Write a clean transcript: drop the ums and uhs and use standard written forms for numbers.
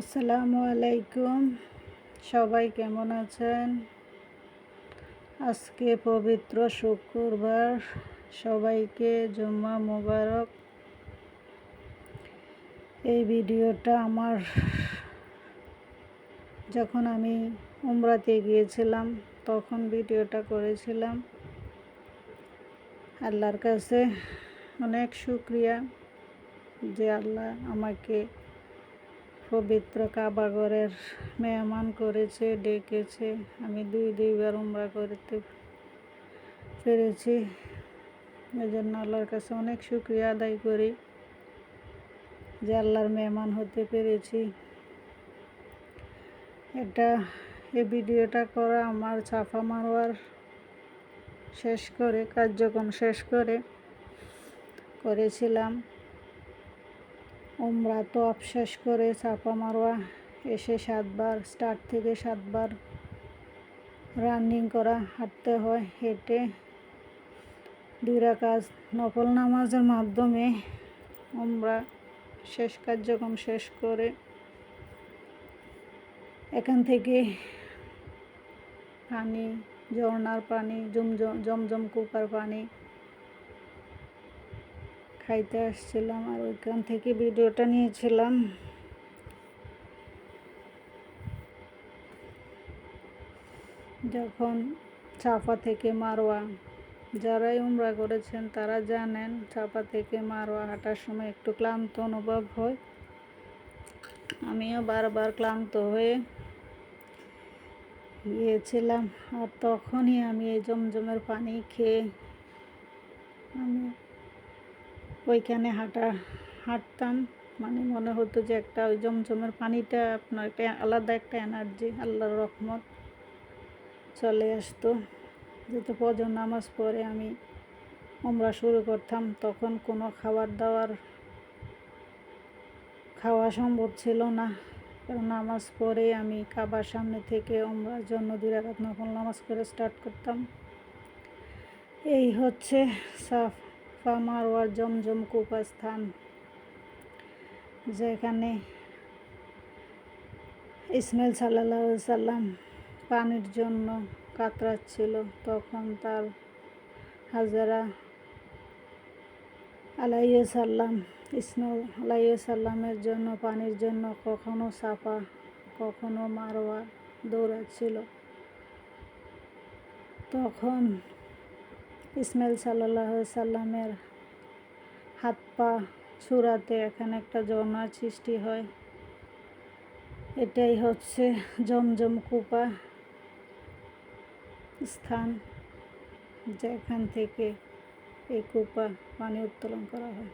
আসসালামু আলাইকুম। সবাই কেমন আছেন? আজকে পবিত্র শুক্রবার, সবাইকে জুম্মা মোবারক। এই ভিডিওটা আমার যখন আমি উমরাতে গিয়েছিলাম তখন ভিডিওটা করেছিলাম। আল্লাহর কাছে অনেক শুকরিয়া যে আল্লাহ আমাকে পবিত্র কাবা ঘরের মেহমান করেছে, ডেকেছে। আমি দুইবার উমরা করতে পেরেছি। এজন্য আল্লাহর কাছে অনেক শুকরিয়া আদায় করি যে আল্লাহর মেহমান হতে পেরেছি। এই ভিডিওটা করা আমার সাফা মারওয়ার কার্যক্রম শেষ করে করেছিলাম। উমরা তওয়াফ শেষ করে সাফা মারওয়া এসে 7 বার স্টার্ট থেকে 7 বার রানিং করা, হাঁটতে হয়। হেঁটে 2 রাকাত নফল নামাজের মাধ্যমে উমরা কার্যক্রম শেষ করে এখান থেকে পানি, ঝর্ণার পানি, জমজম কূপার পানি খাইতে আসছিলাম, আর ওইখান থেকে ভিডিওটা নিয়েছিলাম। যখন সাফা থেকে মারওয়া, যারাই উমরা করেছেন তারা জানেন সাফা থেকে মারওয়া হাঁটার সময় একটু ক্লান্ত অনুভব হয়। আমিও বারবার ক্লান্ত হয়ে গিয়েছিলাম, আর তখনই আমি এই জমজমের পানি খেয়ে আমি ওইখানে হাঁটতাম। মানে মনে হতো যে একটা ওই জমজমের পানিটা আপনার একটা আলাদা একটা এনার্জি, আল্লাহর রহমত চলে আসতো। যেহেতু ফজর নামাজ পড়ে আমি উমরা শুরু করতাম, তখন কোনো খাওয়া সম্ভব ছিল না, কারণ নামাজ পড়ে আমি কাবার সামনে থেকে উমরার জন্য 2 রাকাত নফল নামাজ করে স্টার্ট করতাম। এই হচ্ছে সাফা মারওয়ার জমজম কূপা স্থান, যেখানে ইসমাইল সাল্লাল্লাহু আলাইহি সাল্লাম পানির জন্য কাতরাচ্ছিল। তখন তার হাজেরা আলাইহিস সালাম ইসমাইল আলাইহিস সালামের জন্য পানির জন্য কখনো সাফা কখনো মারওয়া দৌড়াচ্ছিল। তখন ইসমাইল সাল্লাল্লাহু আলাইহি সাল্লামের হাত পা ছুঁড়াতে এখানে একটা ঝর্ণার সৃষ্টি হয়। এটাই হচ্ছে জমজম কূপা স্থান, যেখান থেকে এই কূপা পানি উত্তোলন করা হয়।